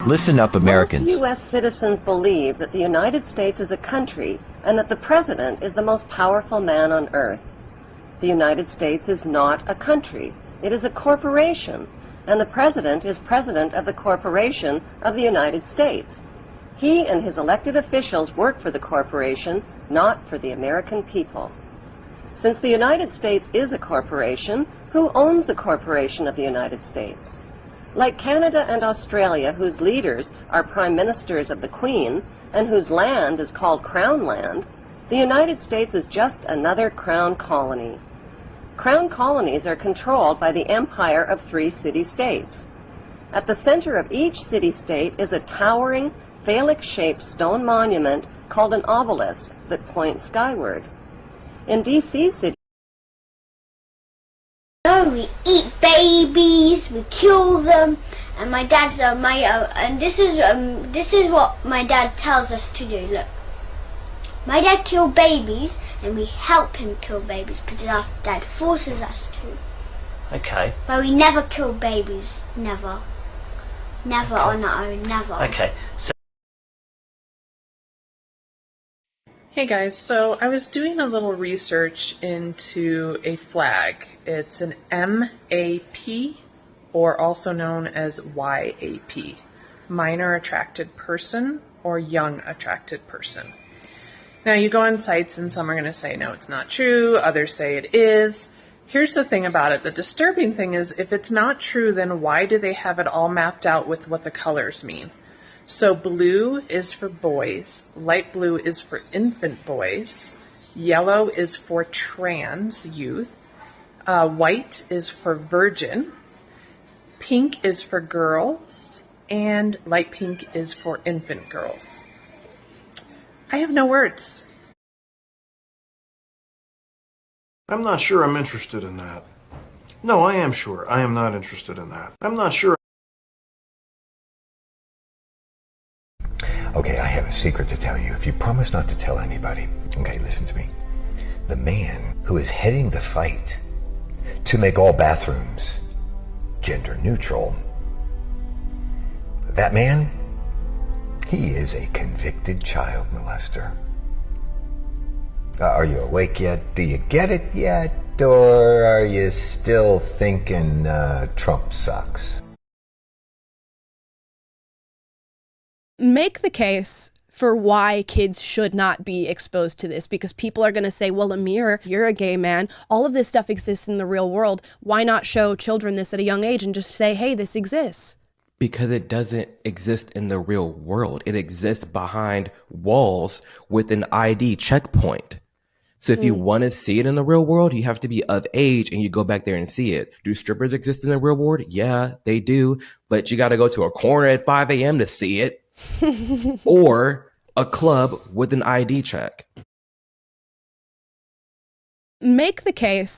Listen up, Americans. Most U.S. citizens believe that the United States is a country and that the President is the most powerful man on earth. The United States is not a country. It is a corporation, and the President is President of the corporation of the United States. He and his elected officials work for the corporation, not for the American people. Since the United States is a corporation, who owns the corporation of the United States? Like Canada and Australia, whose leaders are prime ministers of the Queen and whose land is called Crown Land, the United States is just another Crown colony. Crown colonies are controlled by the empire of 3 city-states. At the center of each city-state is a towering, phallic-shaped stone monument called an obelisk that points skyward. In D.C. City, we eat babies, we kill them, and my dad's and this is what my dad tells us to do. Look, my dad killed babies, and we help him kill babies because our dad forces us to. Okay. But we never kill babies, never on our own, never. Okay. So Hey guys, so I was doing a little research into a flag. It's an MAP, or also known as YAP, minor attracted person or young attracted person. Now you go on sites and some are going to say, no, it's not true. Others say it is. Here's the thing about it. The disturbing thing is if it's not true, then why do they have it all mapped out with what the colors mean? So blue is for boys, light blue is for infant boys, yellow is for trans youth, white is for virgin, pink is for girls, and light pink is for infant girls. I have no words. I'm not sure I'm interested in that. No, I am sure. I am not interested in that. I'm not sure. Okay, I have a secret to tell you. If you promise not to tell anybody. Okay, listen to me. The man who is heading the fight to make all bathrooms gender neutral, that man, he is a convicted child molester. Are you awake yet? Do you get it yet? Or are you still thinking Trump sucks? Make the case for why kids should not be exposed to this, because people are going to say, well, Amir, you're a gay man. All of this stuff exists in the real world. Why not show children this at a young age and just say, hey, this exists? Because it doesn't exist in the real world. It exists behind walls with an ID checkpoint. So if you want to see it in the real world, you have to be of age and you go back there and see it. Do strippers exist in the real world? Yeah, they do. But you got to go to a corner at 5 a.m. to see it. Or a club with an ID check. Make the case.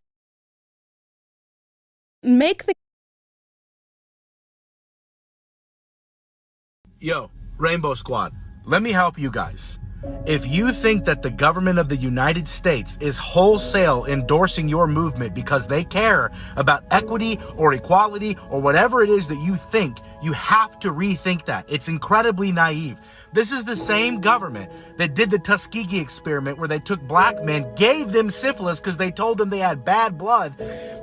Yo, Rainbow Squad, let me help you guys. If you think that the government of the United States is wholesale endorsing your movement because they care about equity or equality or whatever it is that you think, you have to rethink that. It's incredibly naive. This is the same government that did the Tuskegee experiment where they took black men, gave them syphilis because they told them they had bad blood,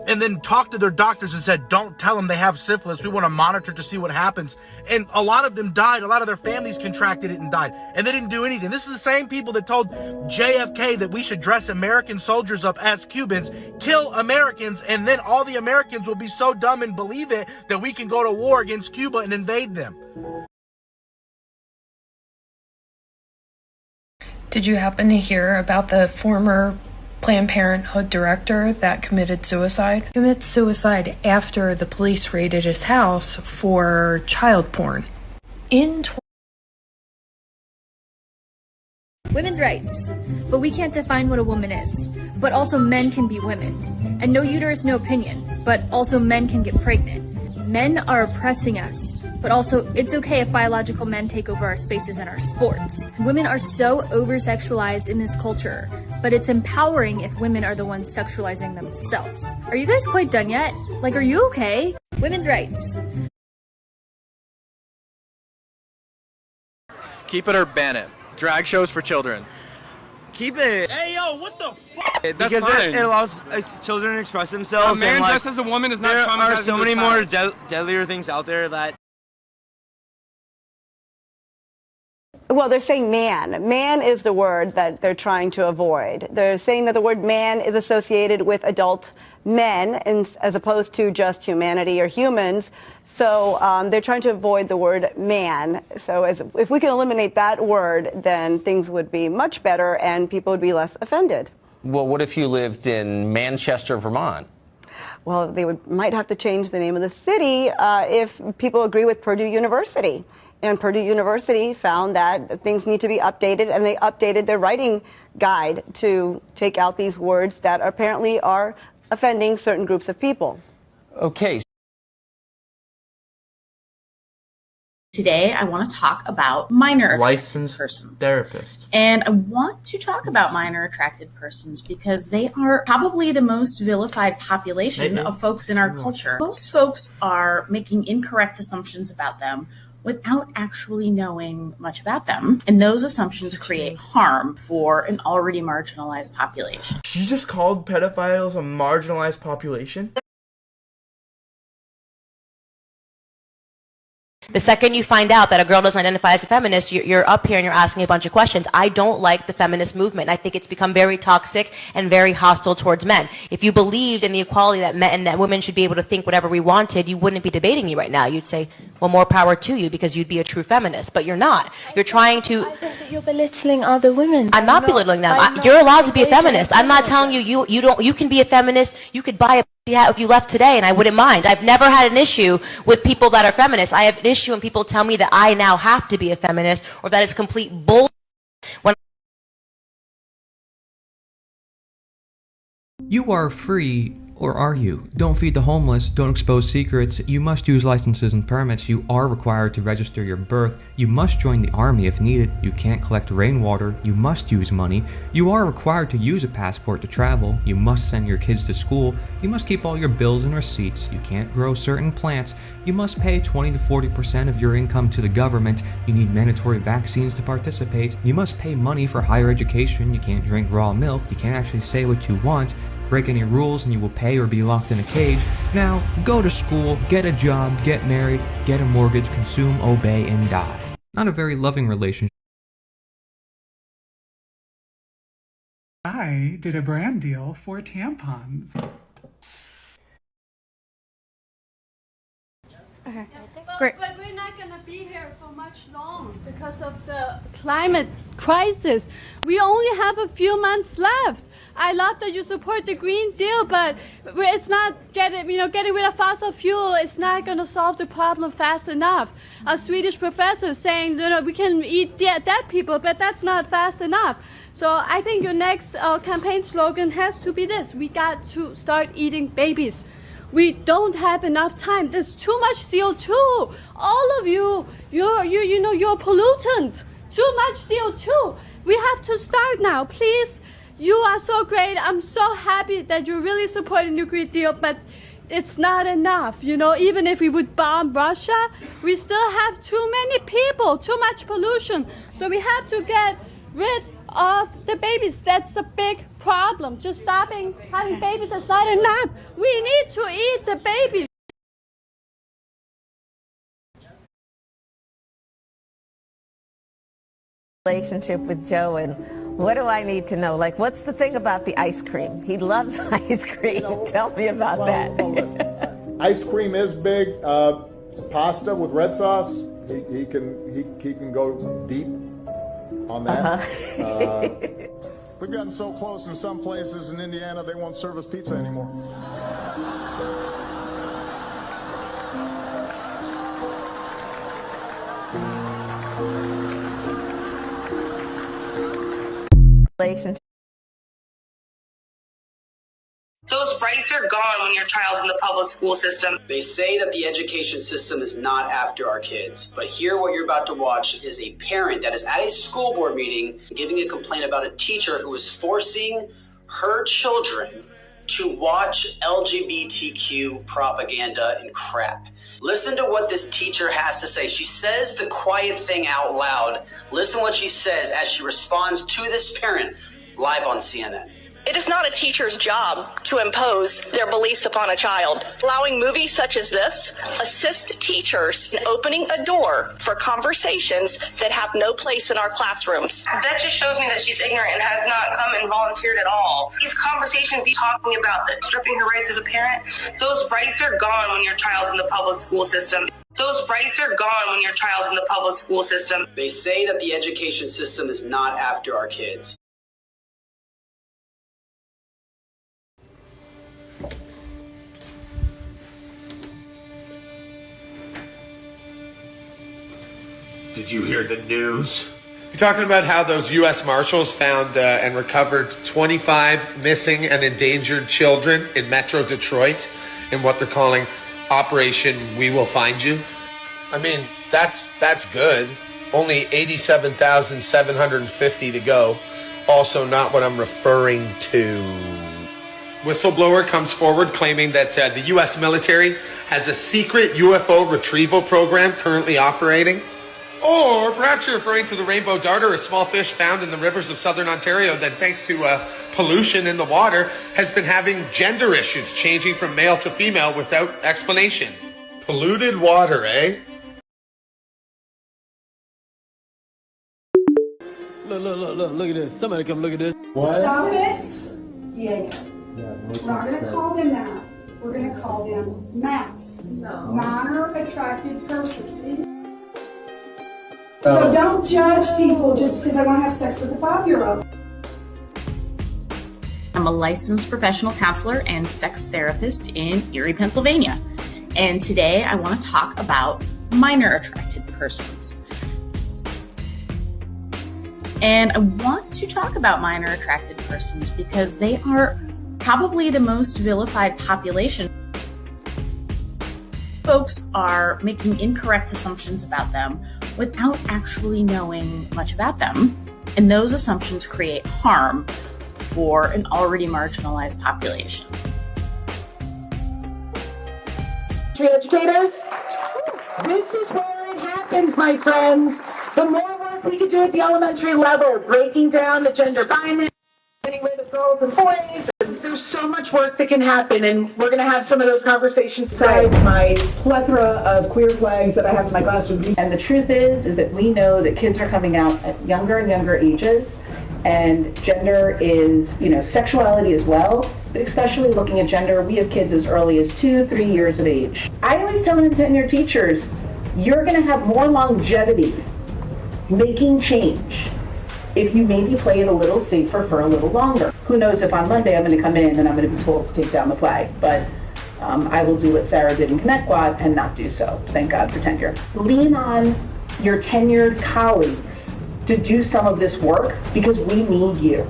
and then talked to their doctors and said, don't tell them they have syphilis. We want to monitor to see what happens. And a lot of them died. A lot of their families contracted it and died. And they didn't do anything. This is the same people that told JFK that we should dress American soldiers up as Cubans, kill Americans, and then all the Americans will be so dumb and believe it that we can go to war against Cuba and invade them. Did you happen to hear about the former Planned Parenthood director that committed suicide? He committed suicide after the police raided his house for child porn. Women's rights. But we can't define what a woman is. But also men can be women. And no uterus, no opinion. But also men can get pregnant. Men are oppressing us. But also, it's okay if biological men take over our spaces and our sports. Women are so over-sexualized in this culture, but it's empowering if women are the ones sexualizing themselves. Are you guys quite done yet? Like, are you okay? Women's rights. Keep it or ban it. Drag shows for children. Keep it. Hey, yo, what the fuck? Because it allows children to express themselves. A man and, like, dressed as a woman is not there traumatizing. are so many more deadlier things out there that... Well, they're saying man. Man is the word that they're trying to avoid. They're saying that the word man is associated with adult men as opposed to just humanity or humans. So they're trying to avoid the word man. So if we can eliminate that word, then things would be much better and people would be less offended. Well, what if you lived in Manchester, Vermont? Well, they might have to change the name of the city if people agree with Purdue University. And Purdue University found that things need to be updated, and they updated their writing guide to take out these words that apparently are offending certain groups of people. Okay. Today, I want to talk about minor licensed persons. Therapist. And I want to talk about minor attracted persons because they are probably the most vilified population of folks in our culture. Most folks are making incorrect assumptions about them without actually knowing much about them. And those assumptions create harm for an already marginalized population. You just called pedophiles a marginalized population? The second you find out that a girl doesn't identify as a feminist, you're up here and you're asking a bunch of questions. I don't like the feminist movement. I think it's become very toxic and very hostile towards men. If you believed in the equality that men and that women should be able to think whatever we wanted, you wouldn't be debating me right now. You'd say, well, more power to you because you'd be a true feminist. But you're not. You're trying to... I think that you're belittling other women. I'm not belittling them. You're allowed to be a feminist. I'm not telling you you can be a feminist. You could buy a if you left today and I wouldn't mind. I've never had an issue with people that are feminists. I have an issue when people tell me that I now have to be a feminist or that it's complete bull. You are free, or are you? Don't feed the homeless, don't expose secrets, you must use licenses and permits, you are required to register your birth, you must join the army if needed, you can't collect rainwater, you must use money, you are required to use a passport to travel, you must send your kids to school, you must keep all your bills and receipts, you can't grow certain plants, you must pay 20 to 40% of your income to the government, you need mandatory vaccines to participate, you must pay money for higher education, you can't drink raw milk, you can't actually say what you want, break any rules and you will pay or be locked in a cage. Now, go to school, get a job, get married, get a mortgage, consume, obey, and die. Not a very loving relationship. I did a brand deal for tampons. Okay. Great. But we're not going to be here for much long because of the climate crisis. We only have a few months left. I love that you support the Green Deal, but it's not getting rid of fossil fuel. It's not going to solve the problem fast enough. A Swedish professor saying, we can eat dead people, but that's not fast enough. So I think your next campaign slogan has to be this: we got to start eating babies. We don't have enough time. There's too much CO2. All of you, you're a pollutant. Too much CO2. We have to start now, please. You are so great. I'm so happy that you're really supporting the Green Deal, but it's not enough. Even if we would bomb Russia, we still have too many people, too much pollution. So we have to get rid of the babies. That's a big problem. Just stopping having babies is not enough. We need to eat the babies. Relationship with Joe, and what do I need to know? Like, what's the thing about the ice cream? He loves ice cream. Tell me about that. Well, listen, ice cream is big. Pasta with red sauce, he can go deep on that. We've gotten so close in some places in Indiana they won't serve us pizza anymore. Relationship. Those rights are gone when your child's in the public school system. They say that the education system is not after our kids, but here what you're about to watch is a parent that is at a school board meeting giving a complaint about a teacher who is forcing her children to watch LGBTQ propaganda and crap. Listen to what this teacher has to say. She says the quiet thing out loud. Listen what she says as she responds to this parent live on CNN. It is not a teacher's job to impose their beliefs upon a child. Allowing movies such as this assist teachers in opening a door for conversations that have no place in our classrooms. That just shows me that she's ignorant and has not come and volunteered at all. These conversations you're talking about, that stripping her rights as a parent, those rights are gone when your child's in the public school system. Those rights are gone when your child's in the public school system. They say that the education system is not after our kids. Did you hear the news? You're talking about how those U.S. Marshals found and recovered 25 missing and endangered children in Metro Detroit in what they're calling Operation We Will Find You? I mean, that's good. Only 87,750 to go. Also not what I'm referring to. Whistleblower comes forward claiming that the U.S. military has a secret UFO retrieval program currently operating. Or perhaps you're referring to the rainbow darter, a small fish found in the rivers of southern Ontario that, thanks to pollution in the water, has been having gender issues, changing from male to female without explanation. Polluted water, eh? Look at this. Somebody come look at this. Stop it, Diego. We're not going to call them that. We're going to call them MAPs. No. Minor Attracted Persons. So don't judge people just because they want to have sex with a 5-year-old. I'm a licensed professional counselor and sex therapist in Erie, Pennsylvania. And today I want to talk about minor attracted persons. And I want to talk about minor attracted persons because they are probably the most vilified population. Folks are making incorrect assumptions about them without actually knowing much about them. And those assumptions create harm for an already marginalized population. Educators, this is where it happens, my friends. The more work we can do at the elementary level, breaking down the gender binary, getting rid of girls and boys, there's so much work that can happen, and we're going to have some of those conversations today. My plethora of queer flags that I have in my classroom. And the truth is that we know that kids are coming out at younger and younger ages, and gender is, sexuality as well, but especially looking at gender, we have kids as early as 2-3 years of age. I always tell tenured teachers, you're going to have more longevity making change if you maybe play it a little safer for a little longer. Who knows if on Monday I'm going to come in and I'm going to be told to take down the flag, but I will do what Sarah did in Connecticut and not do so. Thank God for tenure. Lean on your tenured colleagues to do some of this work because we need you.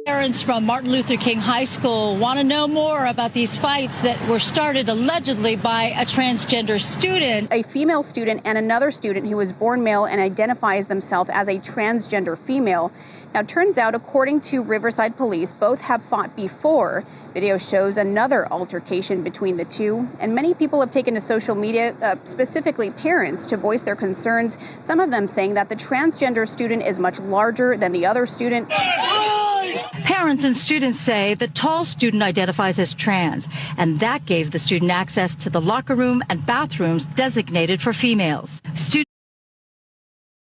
Parents from Martin Luther King High School want to know more about these fights that were started allegedly by a transgender student. A female student and another student who was born male and identifies themselves as a transgender female. Now, it turns out, according to Riverside Police, both have fought before. Video shows another altercation between the two, and many people have taken to social media, specifically parents, to voice their concerns, some of them saying that the transgender student is much larger than the other student. Parents and students say the tall student identifies as trans, and that gave the student access to the locker room and bathrooms designated for females.